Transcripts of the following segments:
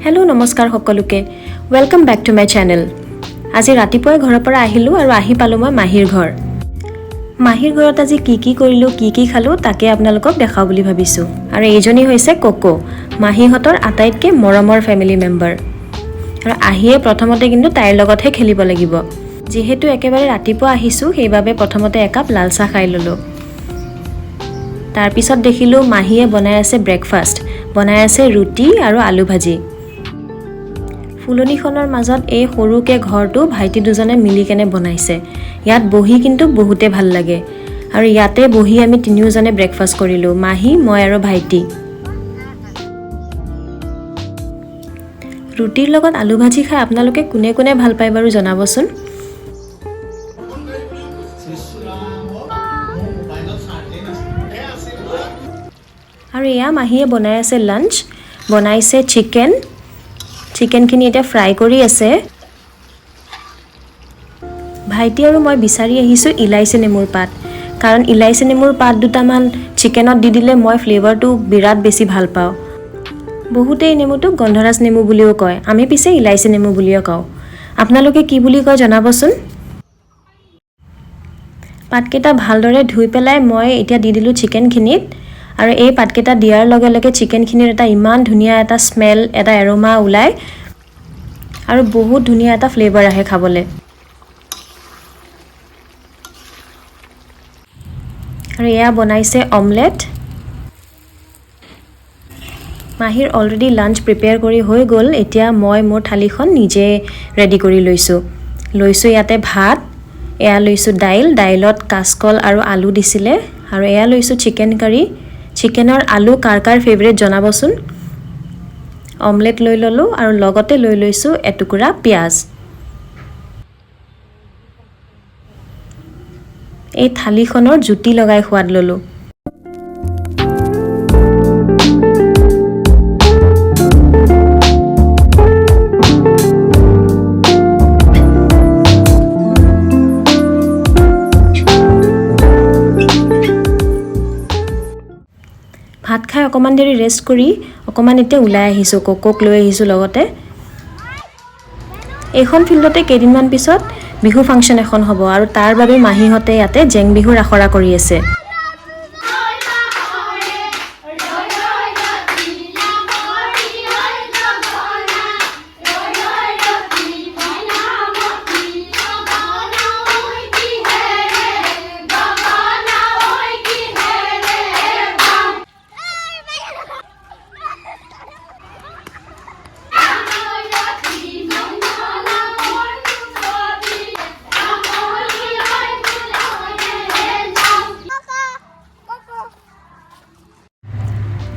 Hello नमस्कार সকলোকে welcome back to my channel. আজি ৰাতিপুৱাই ঘৰৰ পৰা আহিলো আৰু আহি পালো মই মাহিৰ ঘৰ। মাহিৰ ঘৰত আজি কি কৰিলো কি খালো তাকে আপোনালোকক দেখাও বুলি ভাবিছো। আৰু এইজনী হৈছে কোকো, মাহিহতৰ আটাইতকৈ মৰমৰ ফ্যামিলি মেম্বাৰ। আৰু আহিয়ে প্ৰথমতে কিন্তু তাইৰ লগতহে খেলিব লাগিব। যেহেতু একেবাৰে ৰাতিপুৱা আহিছো সেইবাবে প্ৰথমতে একাপ লাল চাহ খাই ললো। তাৰ পিছত দেখিলো মাহিয়ে বনাই আছে ব্ৰেকফাষ্ট, বনাই আছে ৰুটি আৰু আলু ভাজি। ফুলনিখনৰ মাজত এই সৰুকে ঘৰটো ভাইটি দুজনে মিলি কেনে বনাইছে। ইয়াত বহি কিন্তু বহুতে ভাল লাগে। আৰু ইয়াতে বহি আমি তিনিওজনে ব্ৰেকফাষ্ট কৰিলো, মাহি, মই আৰু ভাইটি। ৰুটিৰ লগত আলু ভাজি খাই আপোনালোকে কোনে কোনে ভাল পায় বাৰু জনাবচোন। আৰু এয়া মাহিয়ে বনাই আছে লাঞ্চ, বনাইছে চিকেনখিনি এটা ফ্ৰাই কৰি আছে। ভাইটি আৰু মই বিচাৰি আহিছোঁ ইলাইচি নেমুৰ পাত, কাৰণ ইলাইচি নেমুৰ পাত দুটামান চিকেনত দি দিলে মই ফ্লেভাৰটো বিৰাট বেছি ভাল পাওঁ। বহুতেই নেমুটোক গন্ধৰাজ নেমু বুলিও কয়, আমি পিছে ইলাইচি নেমু বুলিও কওঁ। আপোনালোকে কি বুলি কয় জনাবচোন। পাতকেইটা ভালদৰে ধুই পেলাই মই এতিয়া দি দিলোঁ চিকেনখিনিত। আৰু এই পাতকেইটা দিয়াৰ লগে লগে চিকেনখিনিৰ এটা ইমান ধুনীয়া এটা স্মেল, এটা এৰোমা ওলায় আৰু বহুত ধুনীয়া এটা ফ্লেভাৰ আহে খাবলৈ। আৰু এয়া বনাইছে অমলেট। মাহিৰ অলৰেডি লাঞ্চ প্ৰিপেয়াৰ কৰি হৈ গ'ল। এতিয়া মই মোৰ থালিখন নিজে ৰেডি কৰি লৈছোঁ ইয়াতে ভাত, এয়া লৈছোঁ দাইলত কাচকল আৰু আলু দিছিলে। আৰু এয়া লৈছোঁ চিকেন কাৰী। চিকেনৰ আলু কাৰ ফেভৰেট জনাবচোন। অমলেট লৈ ল'লোঁ আৰু লগতে লৈ লৈছোঁ এটুকুৰা পিঁয়াজ। এই থালিখনৰ জুতি লগাই সোৱাদ ল'লোঁ। ভাত খাই অকণমান দেৰি ৰেষ্ট কৰি অকণমান এতিয়া ওলাই আহিছোঁ, কোকক লৈ আহিছোঁ লগতে। এইখন ফিল্ডতে কেইদিনমান পিছত বিহু ফাংচন এখন হ'ব আৰু তাৰ বাবে মাহীহঁতে ইয়াতে জেং বিহুৰ আখৰা কৰি আছে।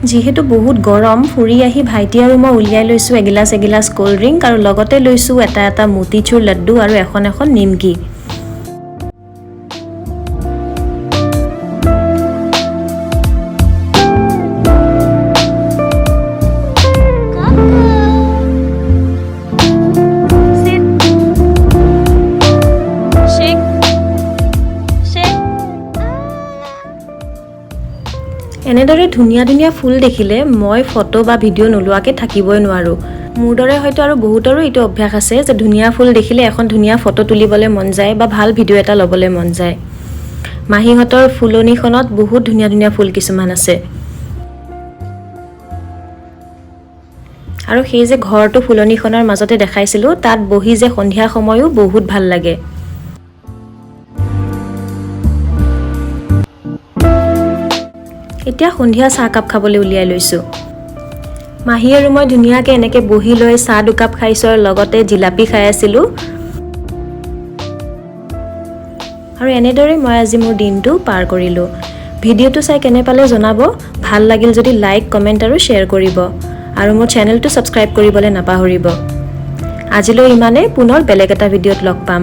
যিহেতু বহুত গৰম, ফুৰি আহি ভাইটি আৰু মই উলিয়াই লৈছোঁ এগিলাচ ক'ল্ড ড্ৰিংক আৰু লগতে লৈছোঁ এটা মতিচুৰ লাড্ডু আৰু এখন নিমকি। এনেদৰে ধুনীয়া ফুল দেখিলে মই ফটো বা ভিডিঅ' নোলোৱাকৈ থাকিবই নোৱাৰোঁ। মোৰ দৰে হয়তো আৰু বহুতৰো এইটো অভ্যাস আছে যে ধুনীয়া ফুল দেখিলে এখন ধুনীয়া ফটো তুলিবলৈ মন যায় বা ভাল ভিডিঅ' এটা ল'বলৈ মন যায়। মাহীহঁতৰ ফুলনিখনত বহুত ধুনীয়া ফুল কিছুমান আছে। আৰু সেই যে ঘৰটো ফুলনিখনৰ মাজতে দেখাইছিলোঁ, তাত বহি যে সন্ধিয়া সময়ো বহুত ভাল লাগে। এতিয়া সন্ধিয়া চাহকাপ খাবলৈ উলিয়াই লৈছোঁ। মাহী আৰু মই ধুনীয়াকৈ এনেকৈ বহি লৈ চাহ দুকাপ খাইছোঁ আৰু লগতে জিলাপি খাই আছিলোঁ। আৰু এনেদৰে মই আজি মোৰ দিনটো পাৰ কৰিলোঁ। ভিডিঅ'টো চাই কেনে পালে জনাব। ভাল লাগিল যদি লাইক, কমেণ্ট আৰু শ্বেয়াৰ কৰিব। আৰু মোৰ চেনেলটো ছাবস্ক্ৰাইব কৰিবলৈ নাপাহৰিব। আজিলৈ ইমানেই, পুনৰ বেলেগ এটা ভিডিঅ'ত লগ পাম।